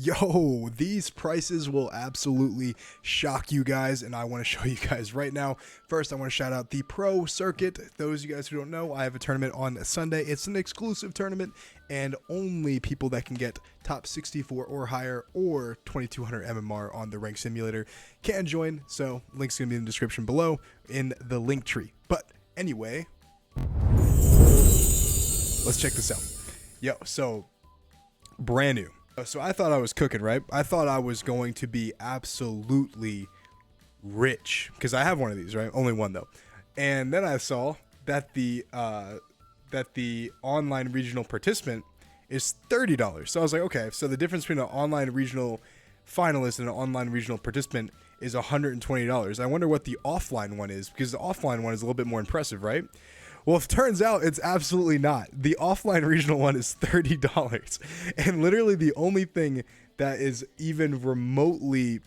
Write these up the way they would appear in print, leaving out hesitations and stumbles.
Yo, these prices will absolutely shock you guys, and I want to show you guys right now. First, I want to shout out the Pro Circuit. Those of you guys who don't know, I have a tournament on Sunday. It's an exclusive tournament, and only people that can get top 64 or higher or 2200 MMR on the rank simulator can join. So, link's going to be in the description below in the link tree. But anyway, let's check this out. Yo, so brand new. So I thought I was cooking, right? I thought I was going to be absolutely rich because I have one of these, right? Only one though. And then I saw that the online regional participant is $30. So I was like, okay, so the difference between an online regional finalist and an online regional participant is $120. I wonder what the offline one is, because the offline one is a little bit more impressive, right? Well, it turns out it's absolutely not. The offline regional one is $30. And literally the only thing that is even remotely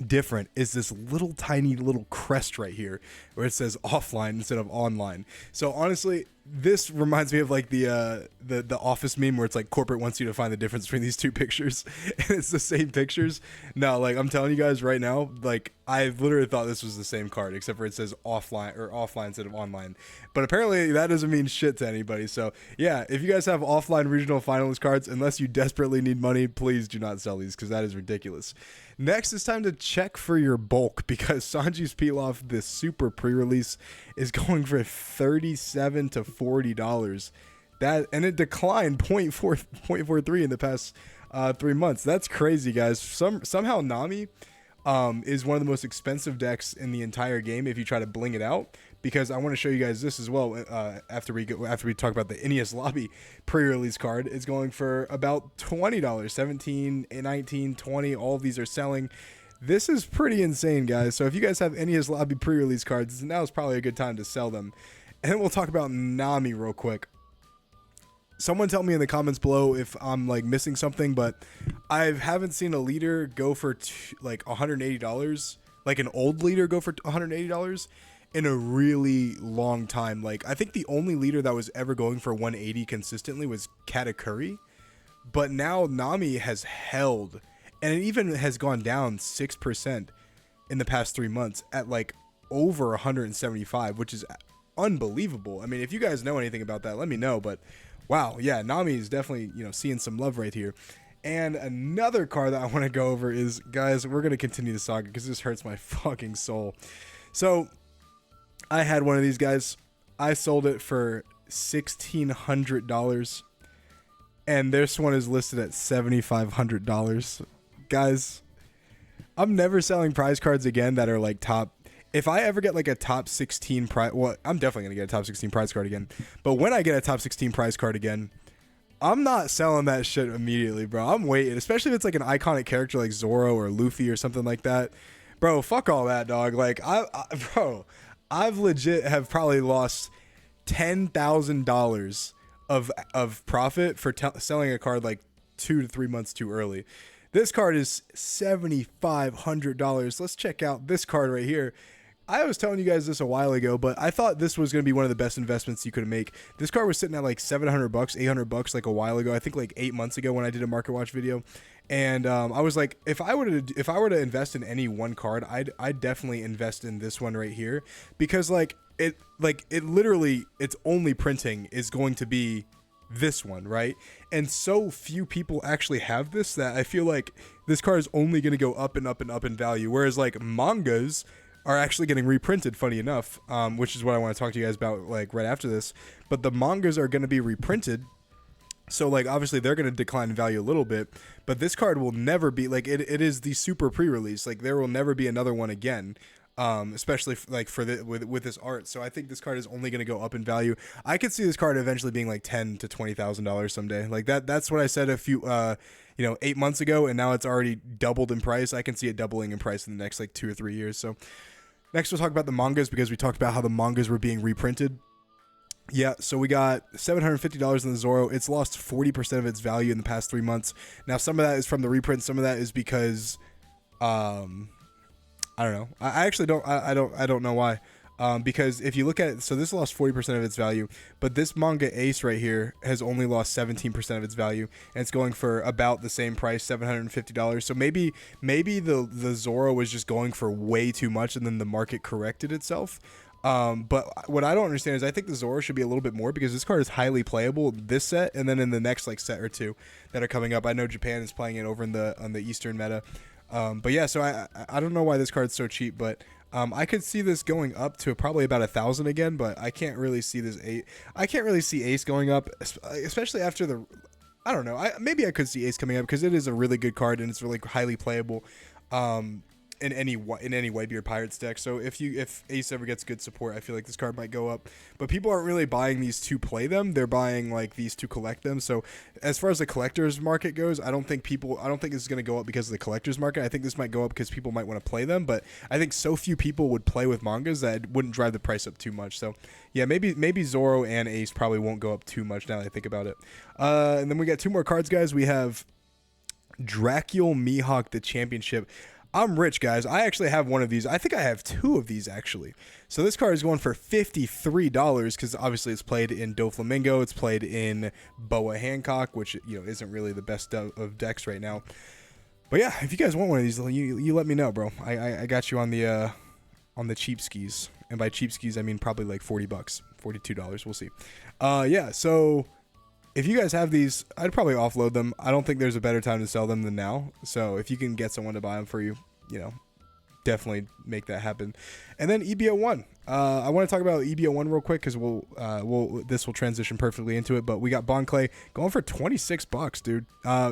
different is this little tiny little crest right here where it says offline instead of online. So honestly, this reminds me of like the Office meme where it's like corporate wants you to find the difference between these two pictures and it's the same pictures. No, like I'm telling you guys right now, like I literally thought this was the same card except for it says offline or offline instead of online. But apparently that doesn't mean shit to anybody. So yeah, if you guys have offline regional finalist cards, unless you desperately need money, please do not sell these because that is ridiculous. Next, it's time to check for your bulk because Sanji's Pilaf, this super pre-release, is going for $37 to $40. And it declined 0.43 in the past 3 months. That's crazy, guys. Somehow Nami is one of the most expensive decks in the entire game if you try to bling it out. Because I want to show you guys this as well. After we talk about the Enies Lobby pre-release card, it's going for about $20, 17, 19, 20. All of these are selling. This is pretty insane, guys. So if you guys have Enies Lobby pre-release cards, now is probably a good time to sell them. And then we'll talk about Nami real quick. Someone tell me in the comments below if I'm like missing something, but I haven't seen a leader go for like $180, like an old leader go for $180 in a really long time. Like I think the only leader that was ever going for 180 consistently was Katakuri, but now Nami has held, and it even has gone down 6% in the past 3 months at like over 175, which is unbelievable. I mean, if you guys know anything about that, let me know. But wow, yeah, Nami is definitely, seeing some love right here. And another card that I want to go over is, guys, we're going to continue the saga because this hurts my fucking soul. So I had one of these, guys. I sold it for $1,600. And this one is listed at $7,500. Guys, I'm never selling prize cards again that are like top. If I ever get like a top 16 prize, well, I'm definitely going to get a top 16 prize card again. But when I get a top 16 prize card again, I'm not selling that shit immediately, bro. I'm waiting, especially if it's like an iconic character like Zoro or Luffy or something like that. Bro, fuck all that, dog. Like, I've legit have probably lost $10,000 of profit for selling a card like 2 to 3 months too early. This card is $7,500. Let's check out this card right here. I was telling you guys this a while ago, but I thought this was going to be one of the best investments you could make. This card was sitting at like $700, $800 like a while ago. I think like 8 months ago when I did a market watch video. And I was like, if I were to invest in any one card, I'd definitely invest in this one right here, because it literally, its only printing is going to be this one, right? And so few people actually have this that I feel like this card is only going to go up and up and up in value. Whereas like mangas are actually getting reprinted, funny enough, which is what I want to talk to you guys about like right after this. But the mangas are going to be reprinted. So like obviously they're going to decline in value a little bit, but this card will never be like it is the super pre-release. Like there will never be another one again. Especially with this art. So I think this card is only going to go up in value. I could see this card eventually being like $10,000 to $20,000 someday. Like that's what I said a few 8 months ago, and now it's already doubled in price. I can see it doubling in price in the next like 2 or 3 years. So next we'll talk about the mangas, because we talked about how the mangas were being reprinted. Yeah, so we got $750 in the Zoro. It's lost 40% of its value in the past 3 months. Now some of that is from the reprint, some of that is because I don't know. I actually don't. I don't know why. Because if you look at it, so this lost 40% of its value, but this manga Ace right here has only lost 17% of its value, and it's going for about the same price, $750. So maybe the Zoro was just going for way too much, and then the market corrected itself. But what I don't understand is I think the Zoro should be a little bit more, because this card is highly playable this set, and then in the next like set or two that are coming up. I know Japan is playing it over on the Eastern meta. But yeah, so I don't know why this card's so cheap, but I could see this going up to probably about 1,000 again, but I can't really see I can't really see Ace going up, especially after the. I don't know. Maybe I could see Ace coming up, because it is a really good card and it's really highly playable. In any Whitebeard Pirates deck. So if Ace ever gets good support, I feel like this card might go up. But people aren't really buying these to play them. They're buying like these to collect them. So as far as the collector's market goes, I don't think this is going to go up because of the collector's market. I think this might go up because people might want to play them. But I think so few people would play with mangas that it wouldn't drive the price up too much. So yeah, maybe Zoro and Ace probably won't go up too much now that I think about it. And then we got two more cards, guys. We have Dracule Mihawk, the Championship. I'm rich, guys. I actually have one of these. I think I have two of these, actually. So this card is going for $53, because obviously it's played in Doflamingo. It's played in Boa Hancock, which, you know, isn't really the best of decks right now. But yeah, if you guys want one of these, you let me know, bro. I got you on the cheap skis. And by cheap skis, I mean probably like $40, $42. We'll see. Yeah, so if you guys have these, I'd probably offload them. I don't think there's a better time to sell them than now. So if you can get someone to buy them for you, you know, definitely make that happen. And then EBO1. I want to talk about EBO1 real quick, because this will transition perfectly into it. But we got Bon Clay going for $26, dude.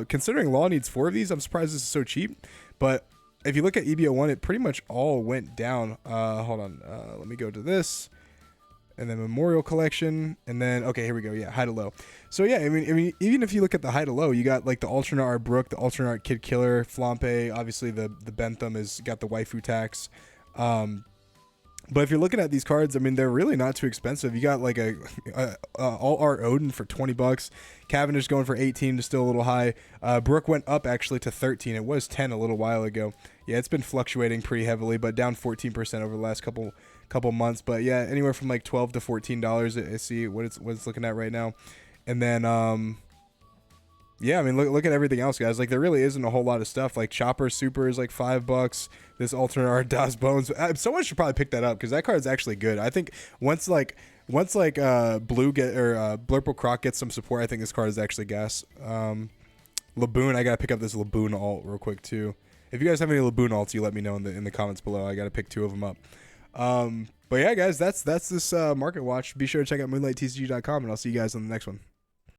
Considering Law needs 4 of these, I'm surprised this is so cheap. But if you look at EBO1, it pretty much all went down. Hold on. Let me go to this. And then Memorial Collection, and then, okay, here we go. Yeah, high to low. So yeah, I mean, even if you look at the high to low, you got like the alternate art Brook, the alternate art Kid Killer, Flampe. Obviously, the Bentham has got the waifu tax. But if you're looking at these cards, I mean, they're really not too expensive. You got like a all art Odin for $20. Cavendish going for 18, just still a little high. Brook went up actually to 13. It was 10 a little while ago. Yeah, it's been fluctuating pretty heavily, but down 14% over the last couple months. But yeah, anywhere from like $12 to $14. I see what it's looking at right now. And then yeah, I mean, look at everything else, guys. Like, there really isn't a whole lot of stuff. Like Chopper Super is like $5. This alternate art Das Bones, someone should probably pick that up, because that card is actually good. I think once Blue Blurple Croc gets some support, I think this card is actually gas. Laboon, I gotta pick up this Laboon alt real quick too. If you guys have any Laboon alts, you let me know in the comments below. I gotta pick 2 of them up. But yeah, guys, that's this market watch. Be sure to check out moonlighttcg.com, and I'll see you guys on the next one.